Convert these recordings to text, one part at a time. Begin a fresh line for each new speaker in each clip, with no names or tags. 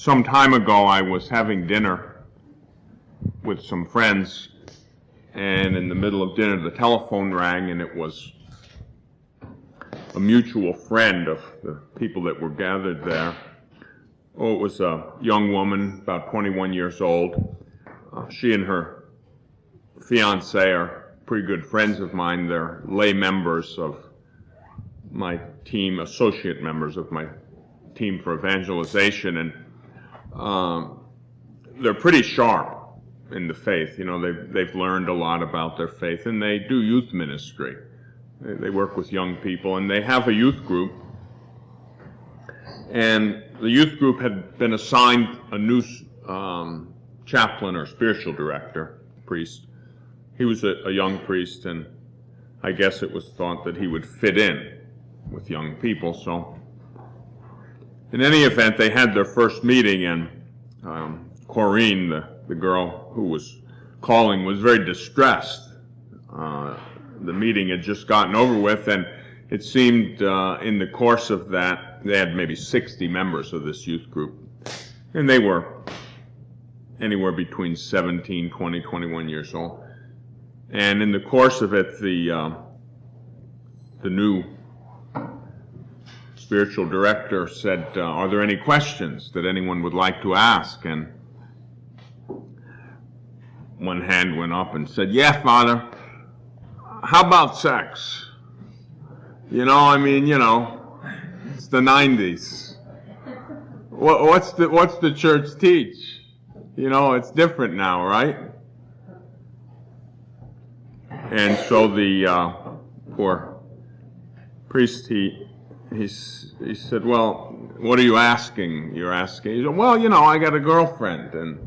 Some time ago, I was having dinner with some friends, and in the middle of dinner, the telephone rang, and it was a mutual friend of the people that were gathered there. Oh, it was a young woman, about 21 years old. She and her fiancé are pretty good friends of mine. They're lay members of my team, associate members of my team for evangelization, and they're pretty sharp in the faith. You know, they've learned a lot about their faith, and they do youth ministry. They work with young people, and they have a youth group. And the youth group had been assigned a new chaplain or spiritual director, priest. He was a young priest, and I guess it was thought that he would fit in with young people. So in any event, they had their first meeting, and Corinne, the girl who was calling, was very distressed. The meeting had just gotten over with, and it seemed in the course of that, they had maybe 60 members of this youth group, and they were anywhere between 17, 20, 21 years old. And in the course of it, the new spiritual director said, are there any questions that anyone would like to ask? And one hand went up and said, yeah, Father, how about sex? You know, I mean, you know, it's the 90s. What's the church teach? You know, it's different now, right? And so the poor priest, he said, well, what are you asking? You're asking? He said, well, you know, I got a girlfriend, and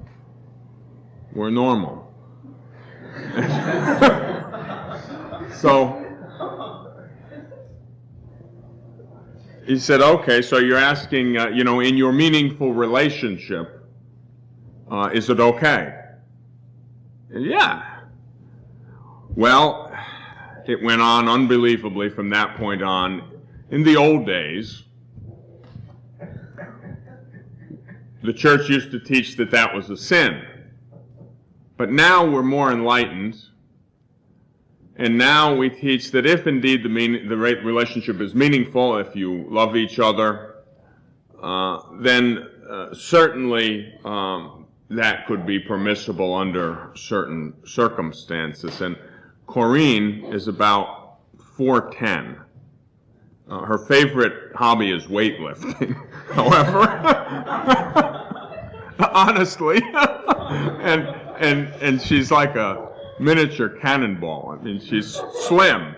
we're normal. So he said, okay, so you're asking, you know, in your meaningful relationship, is it okay? And yeah. Well, it went on unbelievably from that point on. In the old days, the church used to teach that that was a sin. But now we're more enlightened, and now we teach that if indeed the relationship is meaningful, if you love each other, then certainly that could be permissible under certain circumstances. And Corinne is about 4'10". Her favorite hobby is weightlifting, however, honestly, and she's like a miniature cannonball. I mean, she's slim,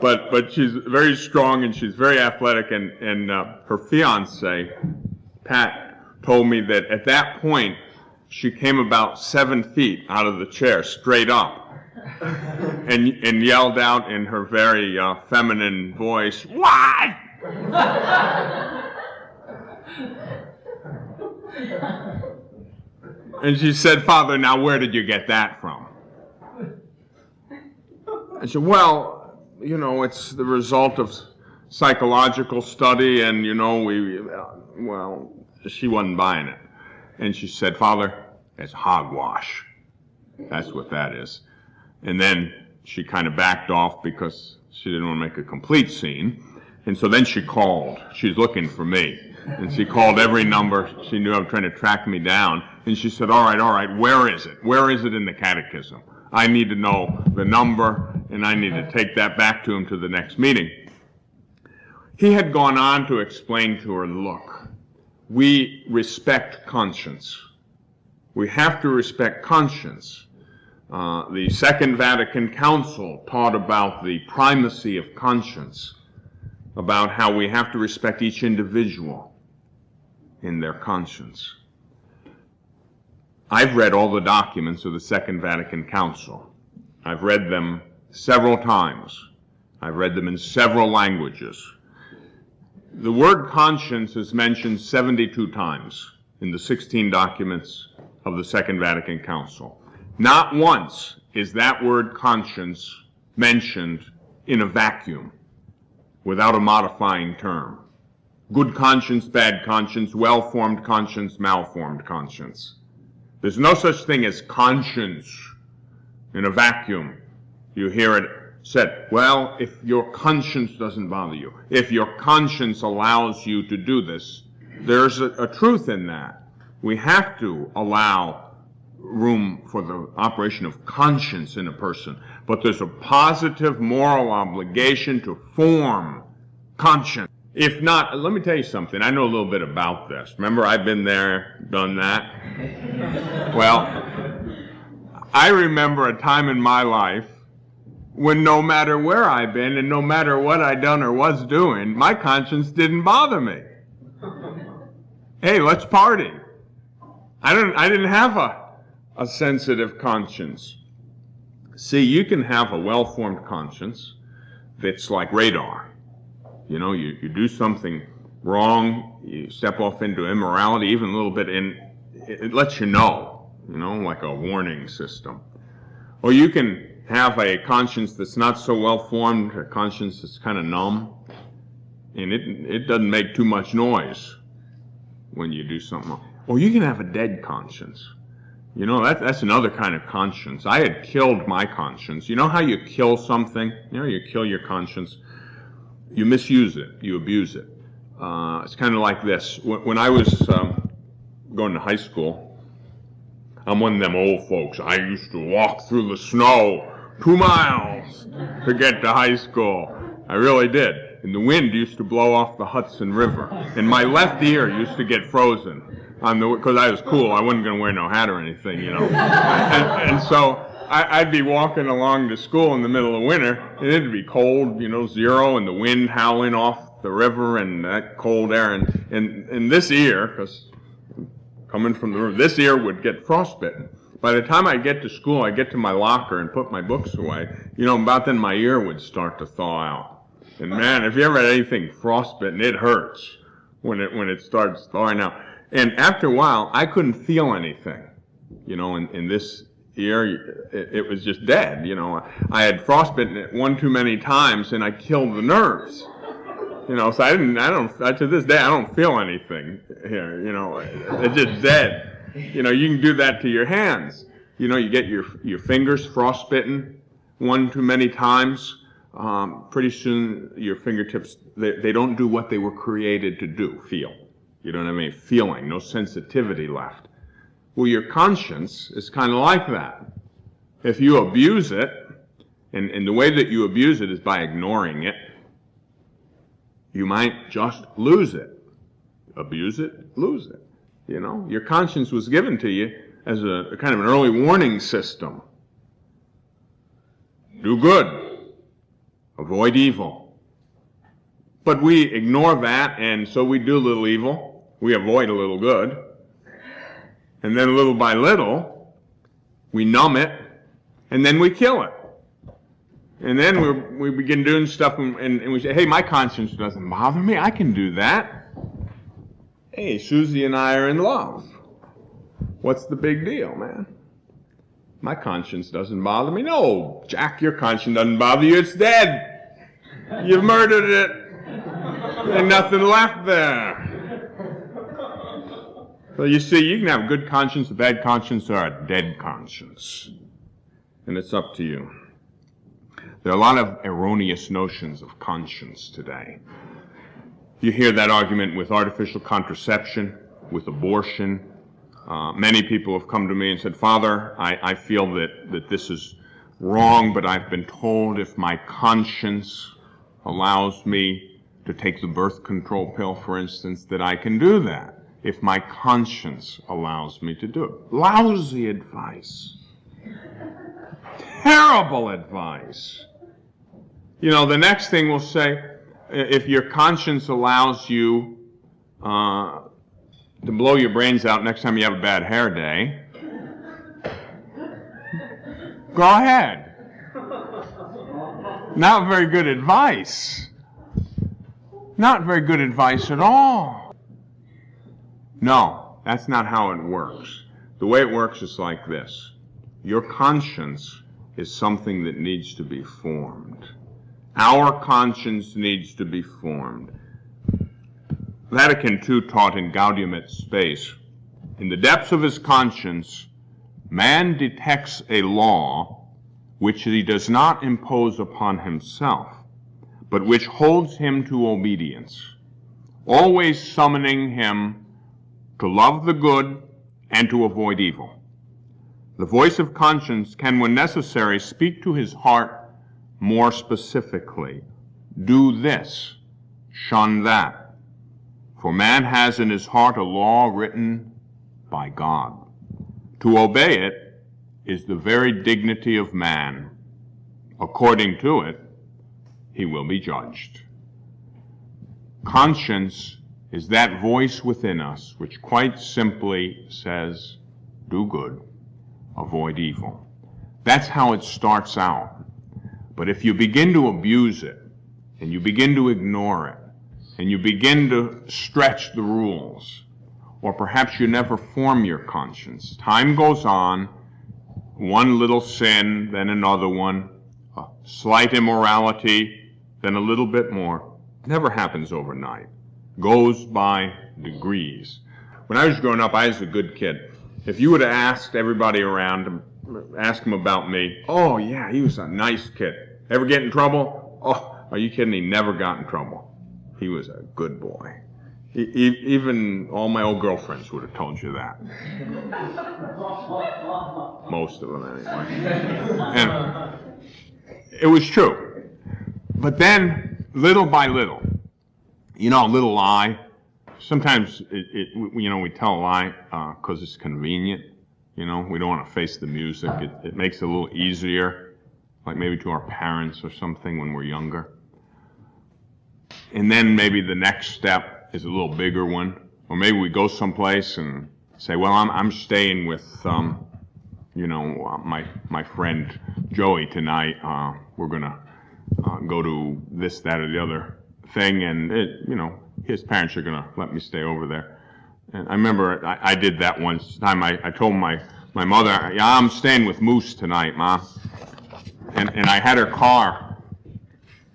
but she's very strong, and she's very athletic, and her fiance, Pat, told me that at that point she came about 7 feet out of the chair, straight up, and yelled out in her very feminine voice, "What?" And she said, "Father, now where did you get that from?" I said, "Well, you know, it's the result of psychological study, and, you know, well, she wasn't buying it." And she said, "Father, it's hogwash. That's what that is." And then she kind of backed off because she didn't want to make a complete scene. And so then she called. She's looking for me. And she called every number. She knew I was trying to track me down. And she said, all right, where is it? Where is it in the catechism? I need to know the number, and I need to take that back to him to the next meeting. He had gone on to explain to her, look, we respect conscience. We have to respect conscience. The Second Vatican Council taught about the primacy of conscience, about how we have to respect each individual in their conscience. I've read all the documents of the Second Vatican Council. I've read them several times. I've read them in several languages. The word conscience is mentioned 72 times in the 16 documents of the Second Vatican Council. Not once is that word conscience mentioned in a vacuum, without a modifying term. Good conscience, bad conscience, well-formed conscience, malformed conscience. There's no such thing as conscience in a vacuum. You hear it said, well, if your conscience doesn't bother you, if your conscience allows you to do this, there's a truth in that. We have to allow room for the operation of conscience in a person, but there's a positive moral obligation to form conscience. If not, let me tell you something. I know a little bit about this. Remember, I've been there, done that. Well, I remember a time in my life when no matter where I've been and no matter what I'd done or was doing, my conscience didn't bother me. Hey, let's party. I didn't have a sensitive conscience. See, you can have a well-formed conscience that's like radar. You know, you do something wrong, you step off into immorality, even a little bit, and it lets you know, like a warning system. Or you can have a conscience that's not so well-formed, a conscience that's kind of numb, and it doesn't make too much noise when you do something wrong. Or you can have a dead conscience. That's another kind of conscience. I had killed my conscience. You know how you kill something? You kill your conscience. You misuse it. You abuse it. It's kind of like this. When I was going to high school, I'm one of them old folks. I used to walk through the snow 2 miles to get to high school. I really did. And the wind used to blow off the Hudson River. And my left ear used to get frozen because I was cool. I wasn't going to wear no hat or anything, and so I'd be walking along to school in the middle of winter, and it'd be cold, 0, and the wind howling off the river and that cold air. And this ear, because coming from the river, this ear would get frostbitten. By the time I get to school, I get to my locker and put my books away, about then my ear would start to thaw out. And man, if you ever had anything frostbitten, it hurts when it starts thawing out. And after a while, I couldn't feel anything, in this ear, it was just dead, I had frostbitten it one too many times, and I killed the nerves, so to this day, I don't feel anything here, it's just dead. You can do that to your hands. You get your fingers frostbitten one too many times, pretty soon your fingertips, they don't do what they were created to do, feel. You don't have any feeling, no sensitivity left. Well, your conscience is kind of like that. If you abuse it, and the way that you abuse it is by ignoring it, you might just lose it. Abuse it, lose it. Your conscience was given to you as a kind of an early warning system. Do good. Avoid evil. But we ignore that, and so we do a little evil. We avoid a little good. And then little by little, we numb it, and then we kill it. And then we begin doing stuff, and we say, hey, my conscience doesn't bother me. I can do that. Hey, Susie and I are in love. What's the big deal, man? My conscience doesn't bother me. No, Jack, your conscience doesn't bother you. It's dead. You've murdered it. There's nothing left there. So you see, you can have a good conscience, a bad conscience, or a dead conscience. And it's up to you. There are a lot of erroneous notions of conscience today. You hear that argument with artificial contraception, with abortion. Many people have come to me and said, Father, I feel that this is wrong, but I've been told if my conscience allows me to take the birth control pill, for instance, that I can do that. If my conscience allows me to do it. Lousy advice. Terrible advice. The next thing we'll say, if your conscience allows you to blow your brains out next time you have a bad hair day, go ahead. Not very good advice. Not very good advice at all. No, that's not how it works. The way it works is like this. Your conscience is something that needs to be formed. Our conscience needs to be formed. Vatican II taught in Gaudium et Spes, in the depths of his conscience, man detects a law which he does not impose upon himself, but which holds him to obedience, always summoning him to love the good and to avoid evil. The voice of conscience can, when necessary, speak to his heart more specifically. Do this, shun that. For man has in his heart a law written by God. To obey it is the very dignity of man. According to it, he will be judged. Conscience is that voice within us which quite simply says, do good, avoid evil. That's how it starts out. But if you begin to abuse it, and you begin to ignore it, and you begin to stretch the rules, or perhaps you never form your conscience, time goes on, one little sin, then another one, a slight immorality, then a little bit more. Never happens overnight. Goes by degrees. When I was growing up, I was a good kid. If you would have asked everybody around, ask them about me, oh yeah, he was a nice kid. Ever get in trouble? Oh, are you kidding? He never got in trouble. He was a good boy. Even all my old girlfriends would have told you that. Most of them, anyway. And it was true. But then, little by little, a little lie. Sometimes, we tell a lie because it's convenient. We don't want to face the music. It makes it a little easier, like maybe to our parents or something when we're younger. And then maybe the next step is a little bigger one. Or maybe we go someplace and say, well, I'm staying with, my friend Joey tonight. We're going to go to this, that, or the other thing. And, his parents are going to let me stay over there. And I remember I did that one time. I told my mother, yeah, I'm staying with Moose tonight, Ma. And I had her car.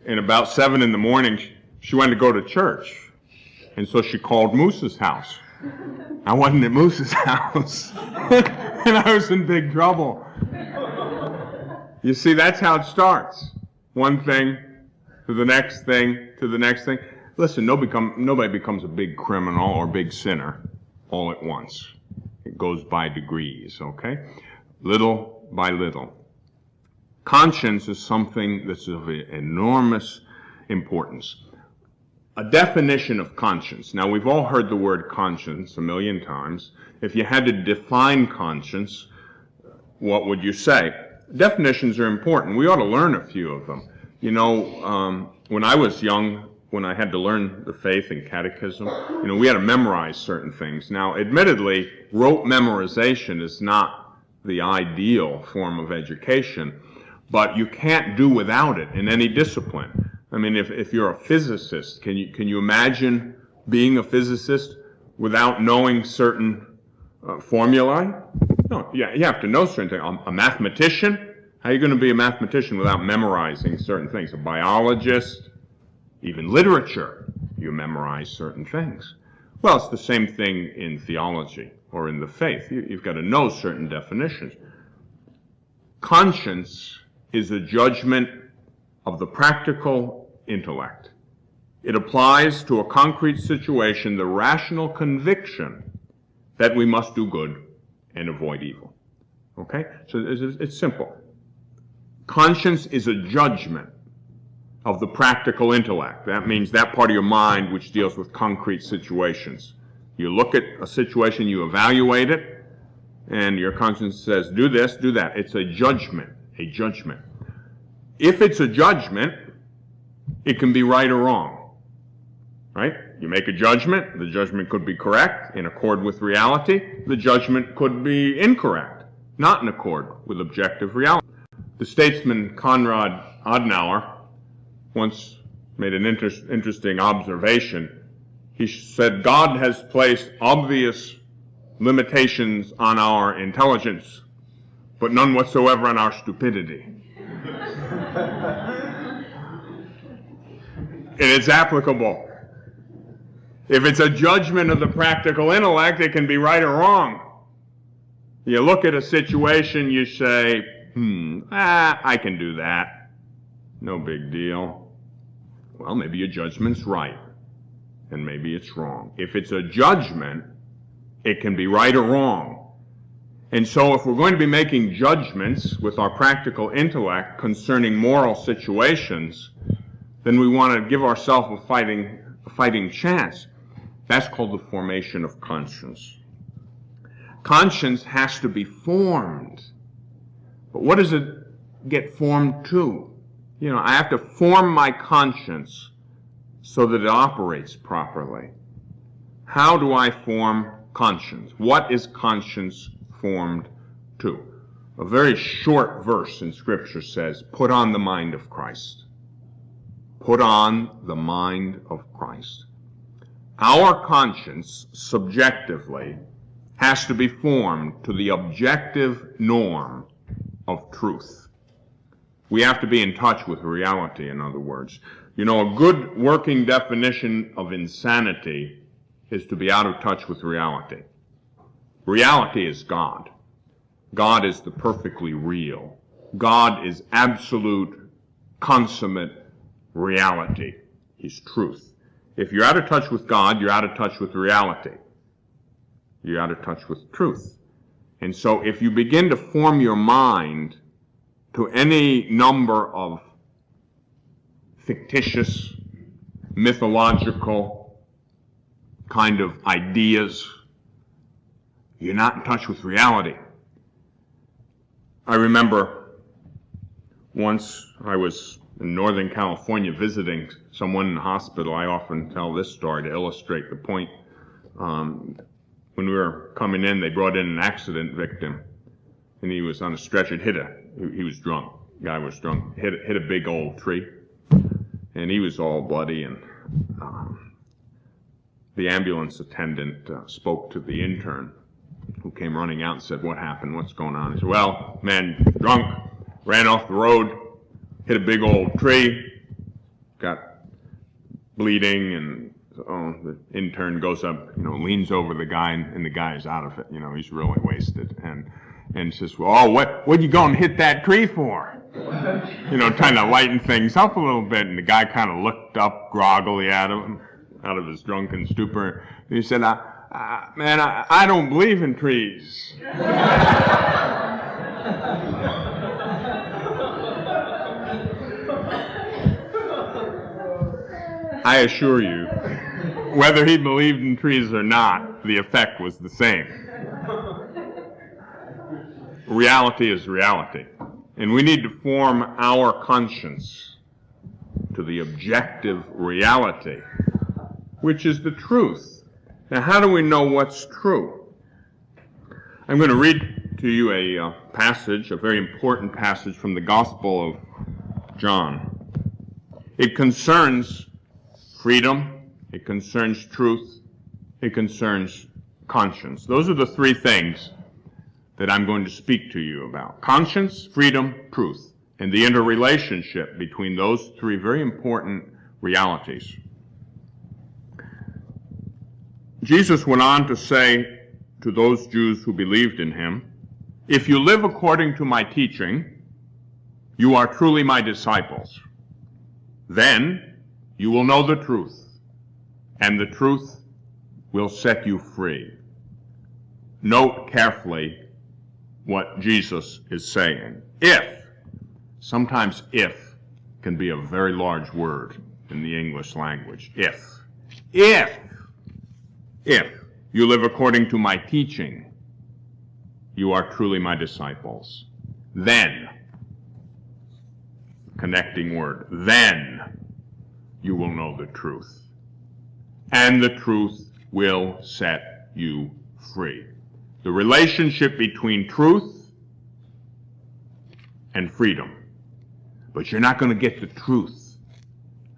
And about 7 in the morning, she wanted to go to church. And so she called Moose's house. I wasn't at Moose's house. And I was in big trouble. You see, that's how it starts. One thing to the next thing to the next thing. Listen, nobody becomes a big criminal or big sinner all at once. It goes by degrees, okay? Little by little. Conscience is something that's of enormous importance. A definition of conscience. Now, we've all heard the word conscience a million times. If you had to define conscience, what would you say? Definitions are important. We ought to learn a few of them. When I was young, when I had to learn the faith and catechism, we had to memorize certain things. Now, admittedly, rote memorization is not the ideal form of education, but you can't do without it in any discipline. I mean, if you're a physicist, can you imagine being a physicist without knowing certain formulae? No, yeah, you have to know certain things. A mathematician, how are you going to be a mathematician without memorizing certain things? A biologist, even literature, you memorize certain things. Well, it's the same thing in theology or in the faith. You've got to know certain definitions. Conscience is a judgment of the practical intellect. It applies to a concrete situation the rational conviction that we must do good and avoid evil. Okay? So it's simple. Conscience is a judgment of the practical intellect. That means that part of your mind which deals with concrete situations. You look at a situation, you evaluate it, and your conscience says, do this, do that. It's a judgment, a judgment. If it's a judgment, it can be right or wrong, right? You make a judgment, the judgment could be correct, in accord with reality. The judgment could be incorrect, not in accord with objective reality. The statesman Konrad Adenauer once made an interesting observation. He said, God has placed obvious limitations on our intelligence, but none whatsoever on our stupidity. And it's applicable. If it's a judgment of the practical intellect, it can be right or wrong. You look at a situation, you say, I can do that. No big deal. Well, maybe your judgment's right, and maybe it's wrong. If it's a judgment, it can be right or wrong. And so if we're going to be making judgments with our practical intellect concerning moral situations, then we want to give ourselves a fighting chance. That's called the formation of conscience. Conscience has to be formed. But what does it get formed to? I have to form my conscience so that it operates properly. How do I form conscience? What is conscience formed to? A very short verse in Scripture says, put on the mind of Christ. Put on the mind of Christ. Our conscience, subjectively, has to be formed to the objective norm of truth. We have to be in touch with reality, in other words. A good working definition of insanity is to be out of touch with reality. Reality is God. God is the perfectly real. God is absolute, consummate reality. He's truth. If you're out of touch with God, you're out of touch with reality. You're out of touch with truth. And so if you begin to form your mind to any number of fictitious, mythological kind of ideas, you're not in touch with reality. I remember once I was in Northern California visiting someone in the hospital. I often tell this story to illustrate the point. When we were coming in, they brought in an accident victim, and he was on a stretcher. He was drunk. The guy was drunk. Hit a big old tree, and he was all bloody. And the ambulance attendant spoke to the intern, who came running out and said, "What happened? What's going on?" He said, "Well, man, drunk, ran off the road, hit a big old tree, got bleeding, and the intern goes up, leans over the guy, and the guy's out of it. He's really wasted, and says, "Well, what you going to hit that tree for?" Trying to lighten things up a little bit. And the guy kind of looked up groggily at him out of his drunken stupor. And he said, "Man, I don't believe in trees." I assure you, whether he believed in trees or not, the effect was the same. Reality is reality. And we need to form our conscience to the objective reality, which is the truth. Now, how do we know what's true? I'm going to read to you a passage, a very important passage from the Gospel of John. It concerns freedom, it concerns truth, it concerns conscience. Those are the three things that I'm going to speak to you about. Conscience, freedom, truth, and the interrelationship between those three very important realities. Jesus went on to say to those Jews who believed in him, "If you live according to my teaching, you are truly my disciples. Then you will know the truth, and the truth will set you free." Note carefully what Jesus is saying. Sometimes if can be a very large word in the English language. If you live according to my teaching, you are truly my disciples. Then, connecting word, then you will know the truth, and the truth will set you free. The relationship between truth and freedom. But you're not going to get the truth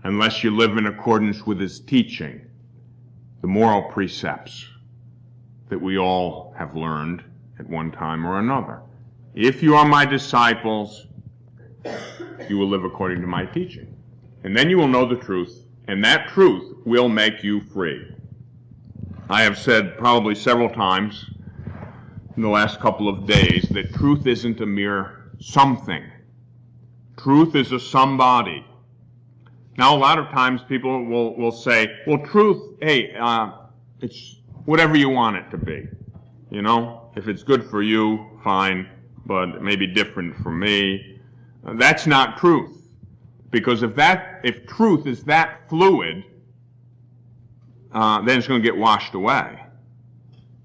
unless you live in accordance with his teaching, the moral precepts that we all have learned at one time or another. If you are my disciples, you will live according to my teaching. And then you will know the truth, and that truth will make you free. I have said probably several times in the last couple of days that truth isn't a mere something. Truth is a somebody. Now, a lot of times people will say, well, truth, hey, it's whatever you want it to be. You know, if it's good for you, fine, but it may be different for me. That's not truth. Because if truth is that fluid, then it's going to get washed away.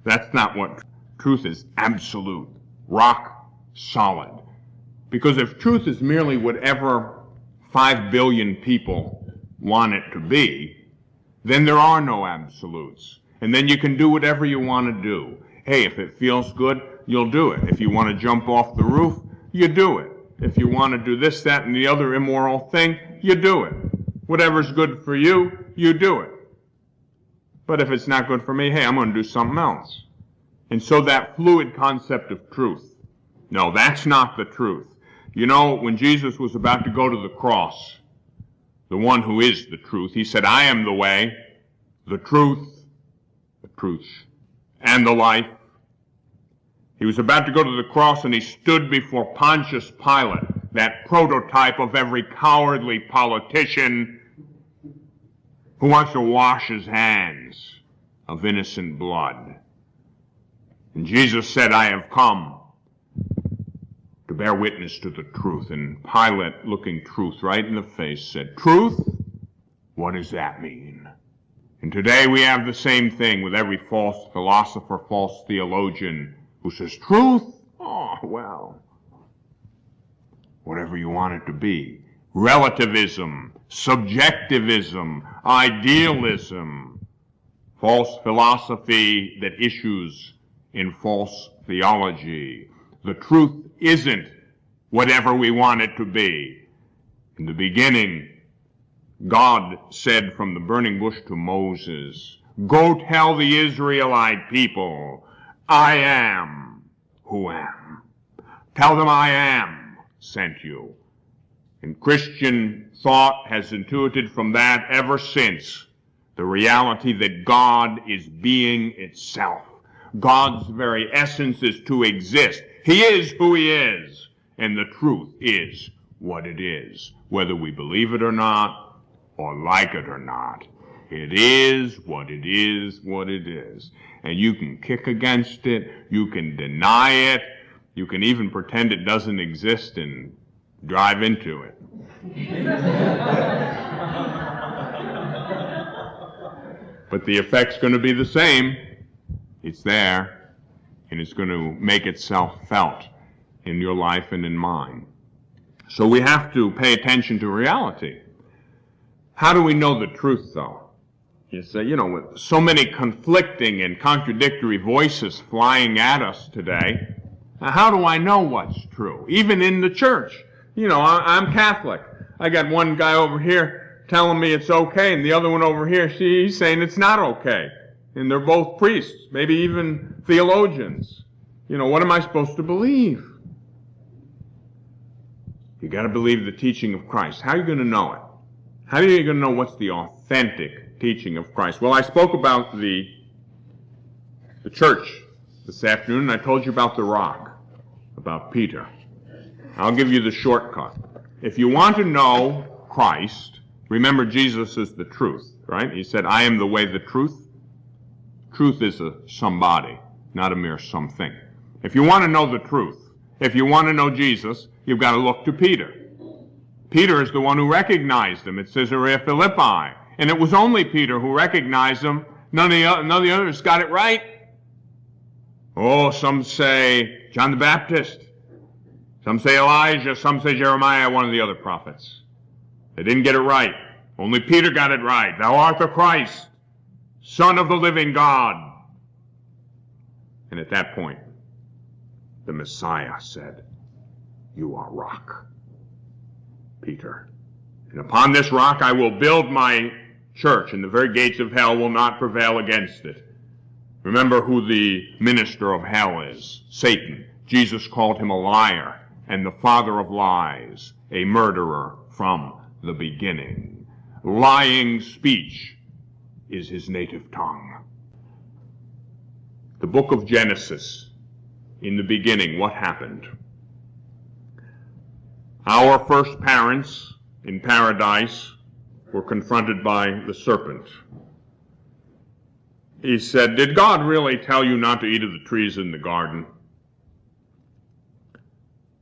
That's not what truth is. Absolute. Rock solid. Because if truth is merely whatever 5 billion people want it to be, then there are no absolutes. And then you can do whatever you want to do. Hey, if it feels good, you'll do it. If you want to jump off the roof, you do it. If you want to do this, that, and the other immoral thing, you do it. Whatever's good for you, you do it. But if it's not good for me, hey, I'm going to do something else. And so that fluid concept of truth, no, that's not the truth. You know, when Jesus was about to go to the cross, the one who is the truth, he said, I am the way, the truth, and the life. He was about to go to the cross and he stood before Pontius Pilate, that prototype of every cowardly politician who wants to wash his hands of innocent blood. And Jesus said, I have come to bear witness to the truth. And Pilate, looking truth right in the face, said, truth? What does that mean? And today we have the same thing with every false philosopher, false theologian who says, truth? Oh, well, whatever you want it to be. Relativism, subjectivism, idealism, false philosophy that issues in false theology. The truth isn't whatever we want it to be. In the beginning, God said from the burning bush to Moses, go tell the Israelite people, I am who am. Tell them I am sent you. And Christian thought has intuited from that ever since the reality that God is being itself. God's very essence is to exist. He is who he is, and the truth is what it is, whether we believe it or not, or like it or not. It is what it is, what it is. And you can kick against it, you can deny it, you can even pretend it doesn't exist and drive into it. But the effect's going to be the same. It's there, and it's going to make itself felt in your life and in mine. So we have to pay attention to reality. How do we know the truth, though? You say, you know, with so many conflicting and contradictory voices flying at us today, how do I know what's true? Even in the church. You know, I'm Catholic. I got one guy over here telling me it's okay, and the other one over here, he's saying it's not okay. And they're both priests, maybe even theologians. You know, what am I supposed to believe? You got to believe the teaching of Christ. How are you going to know it? How are you going to know what's the authentic teaching of Christ? Well, I spoke about the church this afternoon, and I told you about the rock, about Peter. I'll give you the shortcut. If you want to know Christ, remember Jesus is the truth, right? He said, I am the way, the truth. Truth is a somebody, not a mere something. If you want to know the truth, if you want to know Jesus, you've got to look to Peter. Peter is the one who recognized him at Caesarea Philippi. And it was only Peter who recognized him. None of the others got it right. Oh, some say John the Baptist. Some say Elijah. Some say Jeremiah, one of the other prophets. They didn't get it right. Only Peter got it right. Thou art the Christ, Son of the living God. And at that point, the Messiah said, you are rock, Peter. And upon this rock I will build my church, and the very gates of hell will not prevail against it. Remember who the minister of hell is, Satan. Jesus called him a liar and the father of lies, a murderer from the beginning. Lying speech is his native tongue. book of Genesis, in the beginning, what happened? Our first parents in paradise were confronted by the serpent. He said, "Did God really tell you not to eat of the trees in the garden?"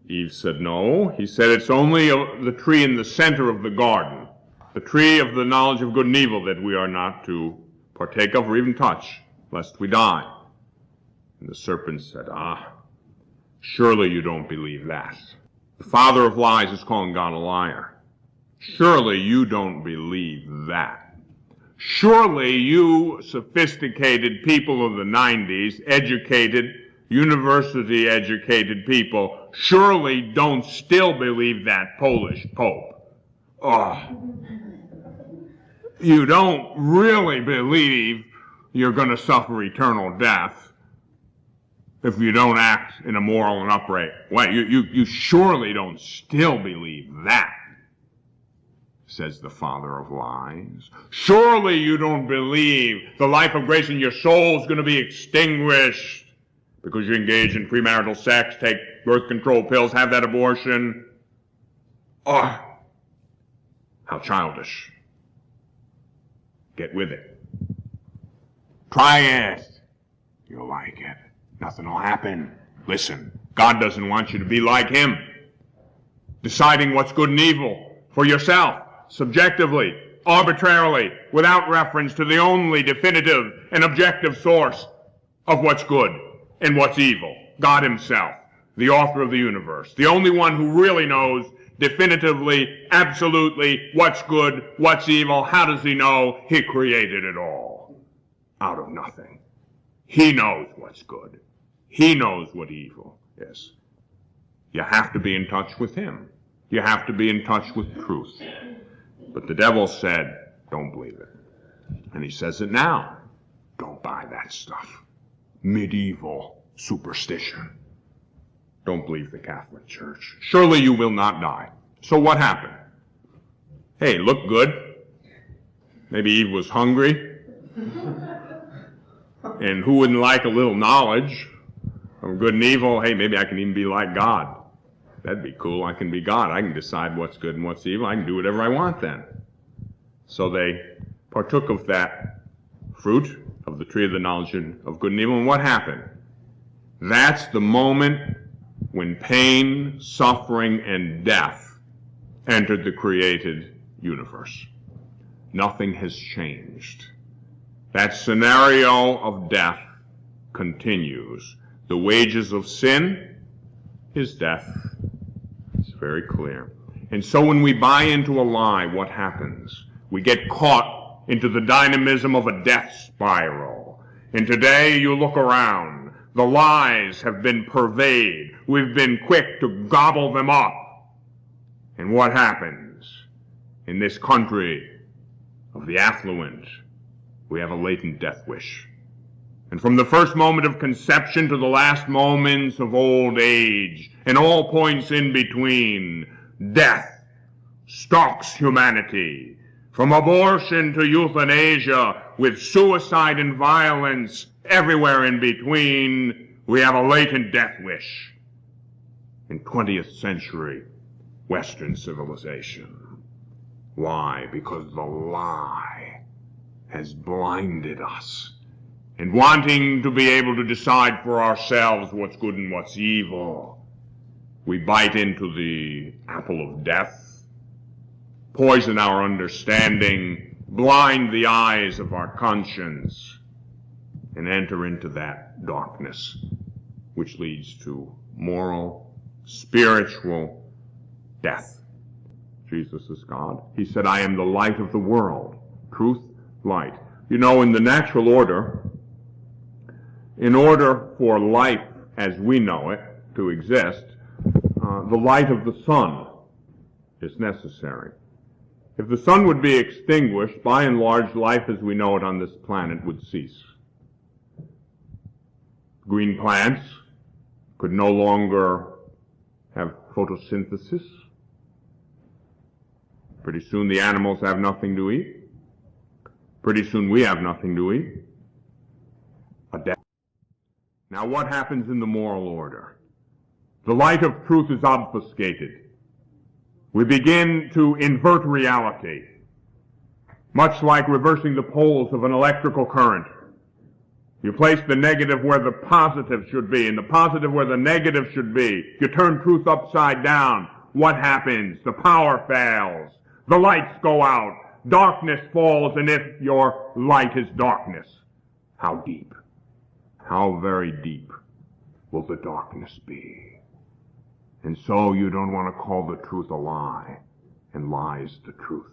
Eve said, "No." He said, "It's only the tree in the center of the garden, the tree of the knowledge of good and evil, that we are not to partake of or even touch, lest we die." And the serpent said, surely you don't believe that. The father of lies is calling God a liar. Surely you don't believe that. Surely you sophisticated people of the 90s, educated, university-educated people, surely don't still believe that Polish Pope. You don't really believe you're going to suffer eternal death if you don't act in a moral and upright way. You surely don't still believe that, says the father of lies. Surely you don't believe the life of grace in your soul is going to be extinguished because you engage in premarital sex, take birth control pills, have that abortion. How childish. Get with it. Try it. You'll like it. Nothing will happen. Listen, God doesn't want you to be like Him, deciding what's good and evil for yourself, subjectively, arbitrarily, without reference to the only definitive and objective source of what's good and what's evil, God Himself, the author of the universe, the only one who really knows definitively, absolutely, what's good, what's evil. How does He know? He created it all out of nothing. He knows what's good. He knows what evil is. You have to be in touch with Him. You have to be in touch with truth. But the devil said, don't believe it. And he says it now. Don't buy that stuff. Medieval superstition. Don't believe the Catholic Church. Surely you will not die. So what happened? Hey, look good. Maybe Eve was hungry. And who wouldn't like a little knowledge of good and evil? Hey, maybe I can even be like God. That'd be cool. I can be God. I can decide what's good and what's evil. I can do whatever I want then. So they partook of that fruit of the tree of the knowledge of good and evil. And what happened? That's the moment when pain, suffering, and death entered the created universe. Nothing has changed. That scenario of death continues. The wages of sin is death. It's very clear. And so when we buy into a lie, what happens? We get caught into the dynamism of a death spiral. And today you look around. The lies have been pervaded. We've been quick to gobble them up. And what happens? In this country of the affluent, we have a latent death wish. And from the first moment of conception to the last moments of old age, and all points in between, death stalks humanity. From abortion to euthanasia, with suicide and violence everywhere in between, we have a latent death wish in 20th century Western civilization. Why? Because the lie has blinded us. And wanting to be able to decide for ourselves what's good and what's evil, we bite into the apple of death, poison our understanding, blind the eyes of our conscience, and enter into that darkness which leads to moral, spiritual death. Jesus is God. He said, I am the light of the world. Truth, light. You know, in the natural order, in order for life as we know it to exist, the light of the sun is necessary. If the sun would be extinguished, by and large, life as we know it on this planet would cease. Green plants could no longer have photosynthesis. Pretty soon the animals have nothing to eat. Pretty soon we have nothing to eat. A death. Now what happens in the moral order? The light of truth is obfuscated. We begin to invert reality, much like reversing the poles of an electrical current. You place the negative where the positive should be, and the positive where the negative should be. You turn truth upside down. What happens? The power fails. The lights go out. Darkness falls, and if your light is darkness, how deep, how very deep will the darkness be? And so you don't want to call the truth a lie, and lies the truth.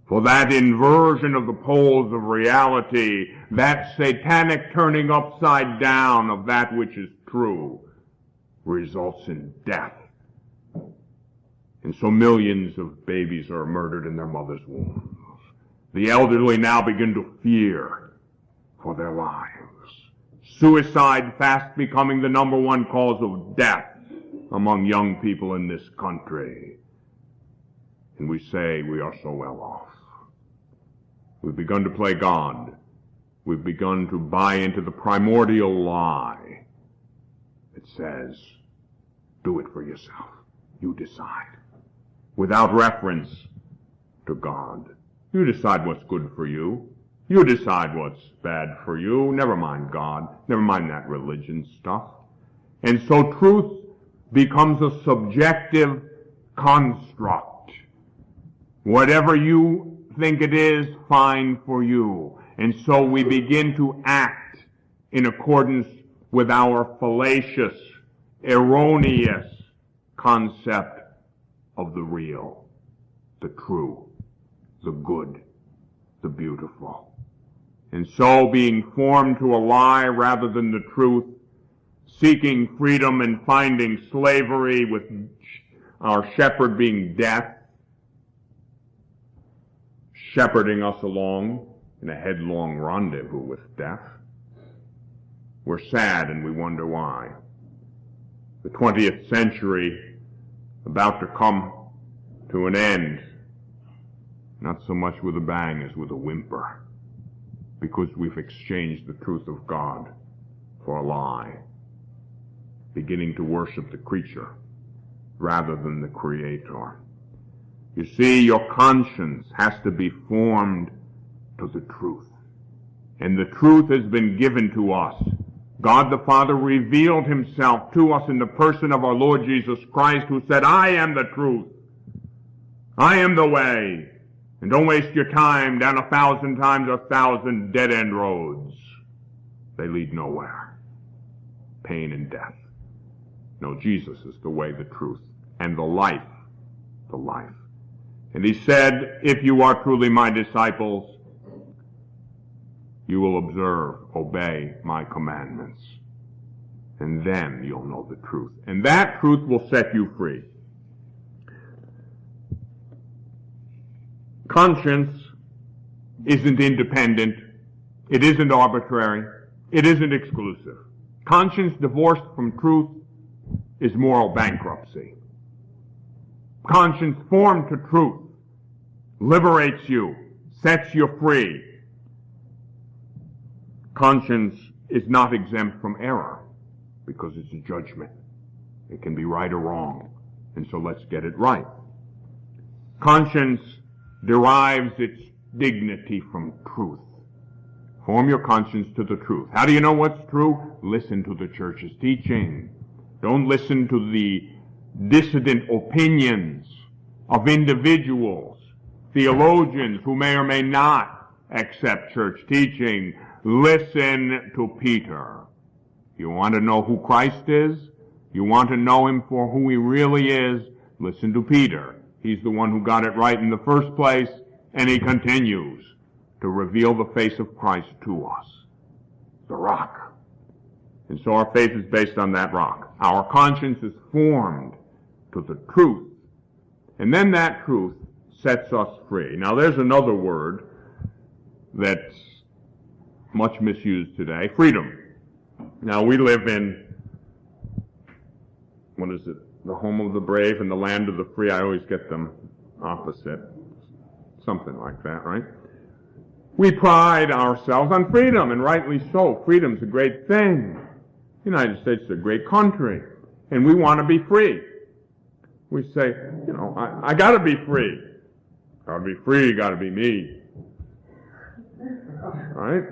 For that inversion of the poles of reality, that satanic turning upside down of that which is true, results in death. And so millions of babies are murdered in their mother's wombs. The elderly now begin to fear for their lives. Suicide fast becoming the number one cause of death among young people in this country. And we say we are so well off. We've begun to play God. We've begun to buy into the primordial lie that says, do it for yourself. You decide. Without reference to God. You decide what's good for you. You decide what's bad for you. Never mind God. Never mind that religion stuff. And so truth becomes a subjective construct. Whatever you think it is, fine for you. And so we begin to act in accordance with our fallacious, erroneous concept of the real, the true, the good, the beautiful. And so being formed to a lie rather than the truth, seeking freedom and finding slavery with our shepherd being death, shepherding us along in a headlong rendezvous with death. We're sad and we wonder why. The 20th century about to come to an end, not so much with a bang as with a whimper, because we've exchanged the truth of God for a lie, beginning to worship the creature rather than the Creator. You see, your conscience has to be formed to the truth. And the truth has been given to us. God the Father revealed himself to us in the person of our Lord Jesus Christ, who said, I am the truth. I am the way. And don't waste your time down 1,000 times 1,000 dead-end roads. They lead nowhere. Pain and death. No, Jesus is the way, the truth, and the life. The life. And he said, if you are truly my disciples, you will observe, obey my commandments. And then you'll know the truth. And that truth will set you free. Conscience isn't independent. It isn't arbitrary. It isn't exclusive. Conscience divorced from truth is moral bankruptcy. Conscience formed to truth liberates you, sets you free. Conscience is not exempt from error because it's a judgment. It can be right or wrong, and so let's get it right. Conscience derives its dignity from truth. Form your conscience to the truth. How do you know what's true? Listen to the church's teaching. Don't listen to the dissident opinions of individuals, theologians who may or may not accept church teaching. Listen to Peter. You want to know who Christ is? You want to know him for who he really is? Listen to Peter. He's the one who got it right in the first place, and he continues to reveal the face of Christ to us. The rock. And so our faith is based on that rock. Our conscience is formed to the truth. And then that truth sets us free. Now there's another word that's much misused today, freedom. Now we live in, the home of the brave and the land of the free. I always get them opposite. Something like that, right? We pride ourselves on freedom, and rightly so. Freedom's a great thing. The United States is a great country, and we want to be free. We say, I got to be free. Got to be free, got to be me. Right?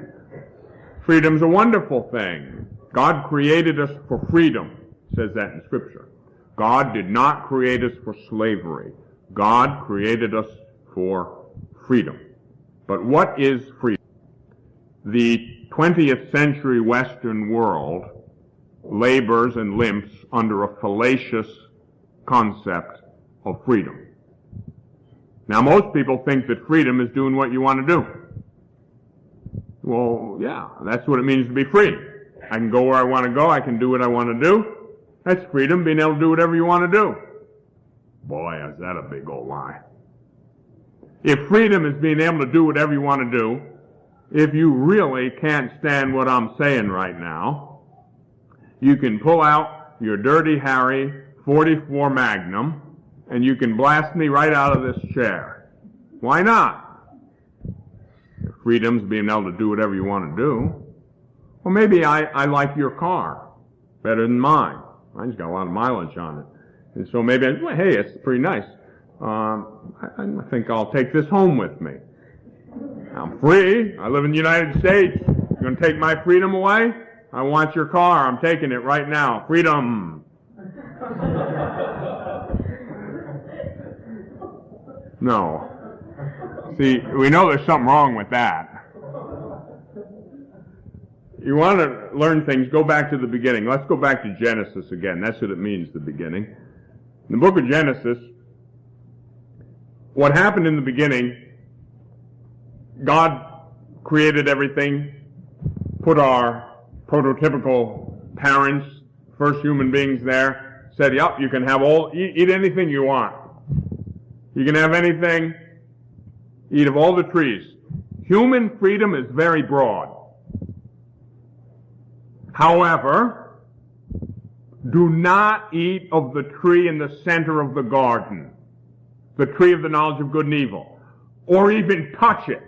Freedom's a wonderful thing. God created us for freedom. It says that in Scripture. God did not create us for slavery. God created us for freedom. But what is freedom? The 20th century Western world labors and limps under a fallacious concept of freedom. Now, most people think that freedom is doing what you want to do. Well, yeah, that's what it means to be free. I can go where I want to go. I can do what I want to do. That's freedom, being able to do whatever you want to do. Boy, is that a big old lie. If freedom is being able to do whatever you want to do, if you really can't stand what I'm saying right now, you can pull out your Dirty Harry 44 Magnum and you can blast me right out of this chair. Why not? If freedom's being able to do whatever you want to do, well, maybe I like your car better than mine. Mine's got a lot of mileage on it. And so maybe, hey, it's pretty nice. I think I'll take this home with me. I'm free. I live in the United States. You're going to take my freedom away? I want your car. I'm taking it right now. Freedom. No. See, we know there's something wrong with that. You want to learn things, go back to the beginning. Let's go back to Genesis again. That's what it means, the beginning. In the book of Genesis, what happened in the beginning, God created everything, put our prototypical parents, first human beings there, said, yep, you can have eat anything you want. You can have anything, eat of all the trees. Human freedom is very broad. However, do not eat of the tree in the center of the garden, the tree of the knowledge of good and evil, or even touch it,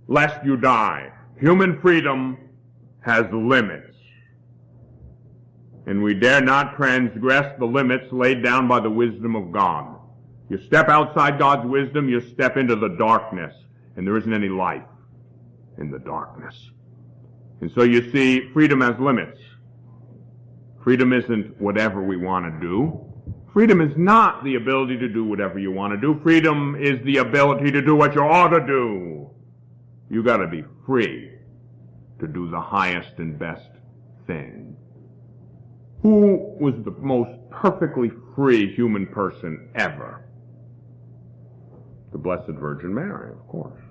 lest you die. Human freedom has limits, and we dare not transgress the limits laid down by the wisdom of God. You step outside God's wisdom, you step into the darkness, and there isn't any life in the darkness. And so you see, freedom has limits. Freedom isn't whatever we want to do. Freedom is not the ability to do whatever you want to do. Freedom is the ability to do what you ought to do. You got to be free to do the highest and best thing. Who was the most perfectly free human person ever? The Blessed Virgin Mary, of course.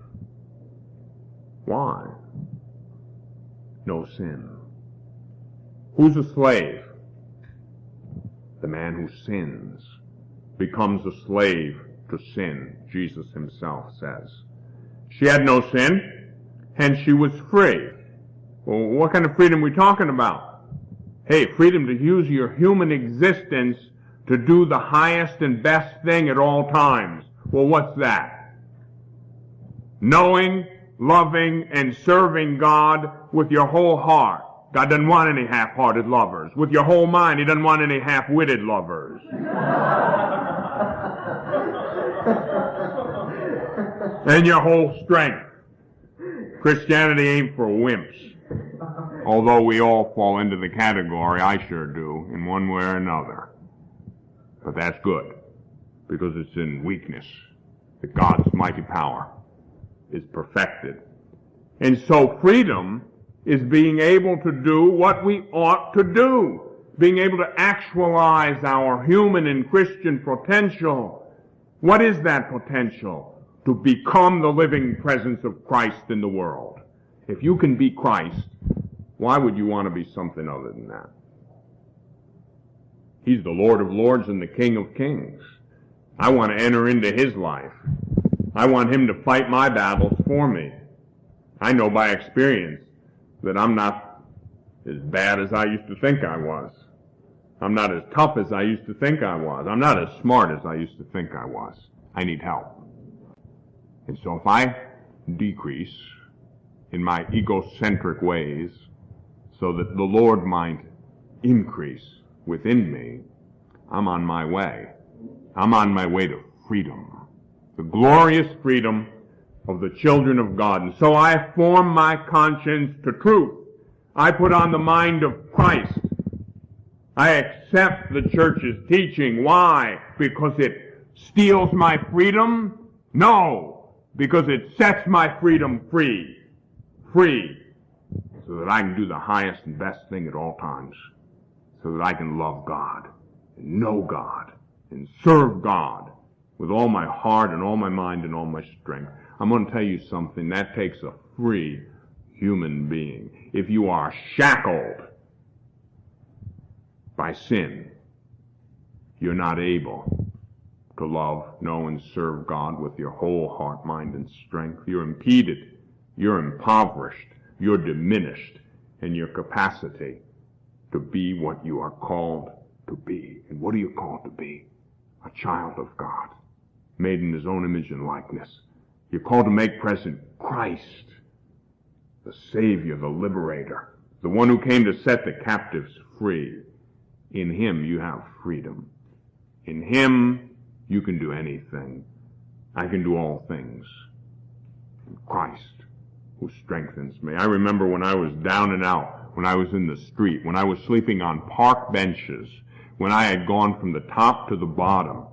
Why? No sin. Who's a slave? The man who sins becomes a slave to sin, Jesus himself says. She had no sin, and she was free. Well, what kind of freedom are we talking about? Hey, freedom to use your human existence to do the highest and best thing at all times. Well, what's that? Knowing, loving, and serving God with your whole heart. God doesn't want any half-hearted lovers. With your whole mind, He doesn't want any half-witted lovers. And your whole strength. Christianity ain't for wimps. Although we all fall into the category, I sure do, in one way or another. But that's good, because it's in weakness that God's mighty power is perfected. And so freedom is being able to do what we ought to do, being able to actualize our human and Christian potential. What is that potential? To become the living presence of Christ in the world. If you can be Christ, why would you want to be something other than that? He's the Lord of Lords and the King of Kings. I want to enter into His life. I want Him to fight my battles for me. I know by experience that I'm not as bad as I used to think I was. I'm not as tough as I used to think I was. I'm not as smart as I used to think I was. I need help. And so if I decrease in my egocentric ways so that the Lord might increase within me, I'm on my way. I'm on my way to freedom, the glorious freedom of the children of God. And so I form my conscience to truth. I put on the mind of Christ. I accept the church's teaching. Why? Because it steals my freedom? No, because it sets my freedom free. Free, so that I can do the highest and best thing at all times. So that I can love God, and know God, and serve God with all my heart and all my mind and all my strength. I'm going to tell you something. That takes a free human being. If you are shackled by sin, you're not able to love, know, and serve God with your whole heart, mind, and strength. You're impeded. You're impoverished. You're diminished in your capacity to be what you are called to be. And what are you called to be? A child of God, made in His own image and likeness. You're called to make present Christ, the Savior, the Liberator, the one who came to set the captives free. In Him you have freedom. In Him you can do anything. I can do all things in Christ who strengthens me. I remember when I was down and out, when I was in the street, when I was sleeping on park benches, when I had gone from the top to the bottom,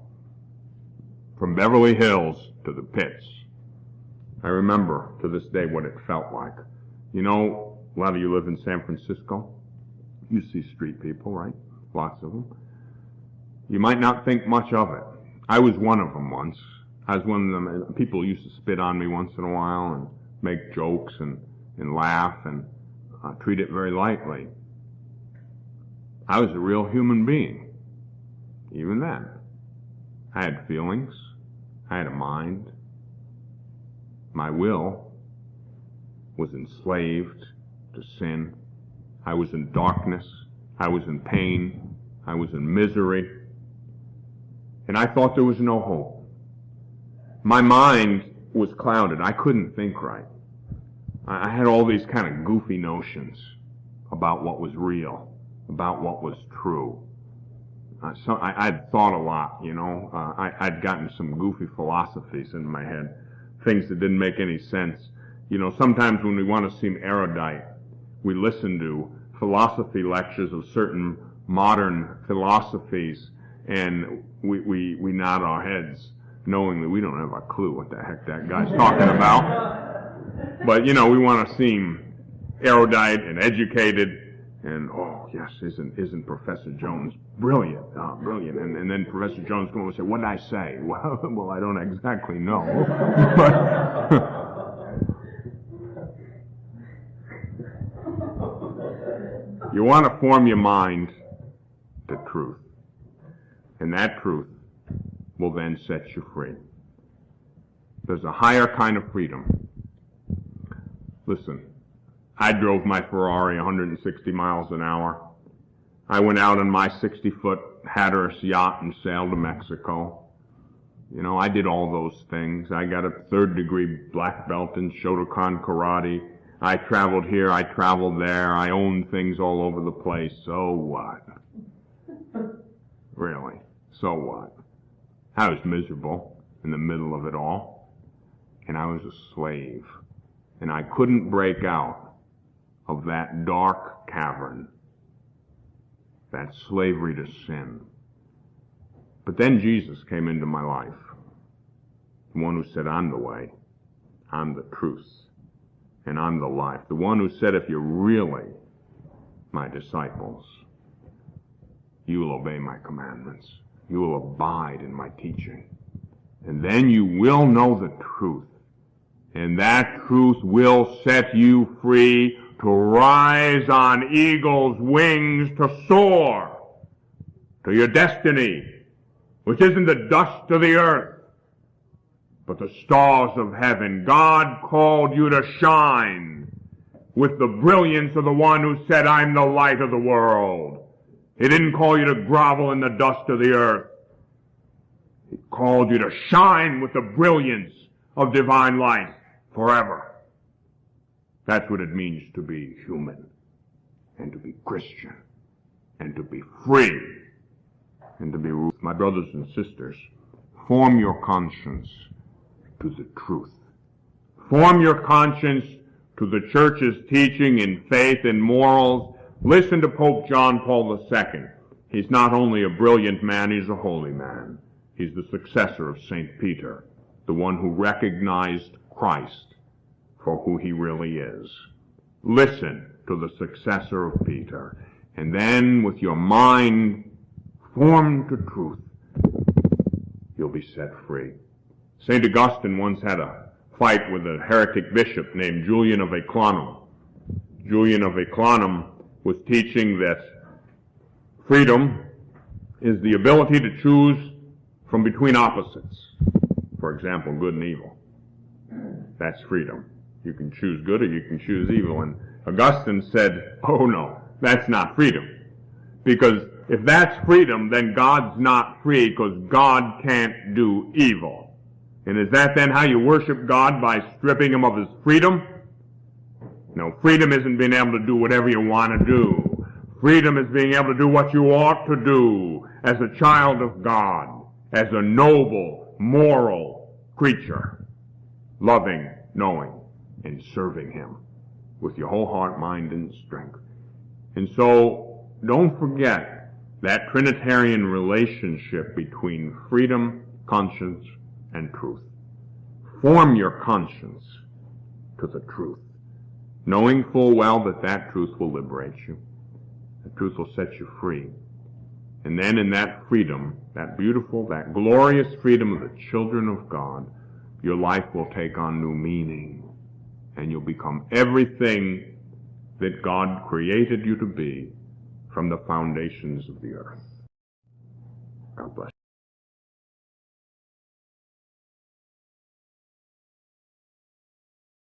from Beverly Hills to the pits. I remember to this day what it felt like. You know, a lot of you live in San Francisco. You see street people, right? Lots of them. You might not think much of it. I was one of them once. I was one of them. People used to spit on me once in a while and make jokes and laugh and treat it very lightly. I was a real human being, even then. I had feelings. I had a mind. My will was enslaved to sin. I was in darkness. I was in pain. I was in misery. And I thought there was no hope. My mind was clouded. I couldn't think right. I had all these kind of goofy notions about what was real, about what was true. I'd thought a lot, you know. I'd gotten some goofy philosophies in my head, things that didn't make any sense. You know, sometimes when we want to seem erudite, we listen to philosophy lectures of certain modern philosophies, and we nod our heads, knowing that we don't have a clue what the heck that guy's talking about. But, you know, we want to seem erudite and educated, and, oh, yes, isn't Professor Jones brilliant? Brilliant. And then Professor Jones will come and say, what did I say? Well, I don't exactly know. But you want to form your mind to truth. And that truth will then set you free. There's a higher kind of freedom. Listen, I drove my Ferrari 160 miles an hour. I went out on my 60-foot Hatteras yacht and sailed to Mexico. You know, I did all those things. I got a 3rd-degree black belt in Shotokan karate. I traveled here, I traveled there. I owned things all over the place. So what? Really? So what? I was miserable in the middle of it all. And I was a slave. And I couldn't break out of that dark cavern, that slavery to sin. But then Jesus came into my life, the one who said, I'm the way, I'm the truth, and I'm the life. The one who said, if you're really my disciples, you will obey my commandments. You will abide in my teaching. And then you will know the truth. And that truth will set you free to rise on eagle's wings to soar to your destiny, which isn't the dust of the earth, but the stars of heaven. God called you to shine with the brilliance of the one who said, I'm the light of the world. He didn't call you to grovel in the dust of the earth. He called you to shine with the brilliance of divine light forever. That's what it means to be human. and to be Christian, and to be free, and to be, my brothers and sisters, form your conscience to the truth. Form your conscience to the church's teaching in faith and morals. Listen to Pope John Paul II. He's not only a brilliant man, he's a holy man. He's the successor of St. Peter, the one who recognized Christ for who he really is. Listen to the successor of Peter, and then with your mind formed to truth, you'll be set free. St. Augustine once had a fight with a heretic bishop named Julian of Eclanum. Julian of Eclanum was teaching that freedom is the ability to choose from between opposites. For example, good and evil. That's freedom. You can choose good or you can choose evil. And Augustine said, oh no, that's not freedom. Because if that's freedom, then God's not free, because God can't do evil. And is that then how you worship God, by stripping him of his freedom? No, freedom isn't being able to do whatever you want to do. Freedom is being able to do what you ought to do as a child of God, as a noble, moral creature, loving, knowing, and serving him with your whole heart, mind, and strength. And so, don't forget that Trinitarian relationship between freedom, conscience, and truth. Form your conscience to the truth, knowing full well that that truth will liberate you. The truth will set you free. And then in that freedom, that beautiful, that glorious freedom of the children of God, your life will take on new meaning, and you'll become everything that God created you to be from the foundations of the earth. God bless you.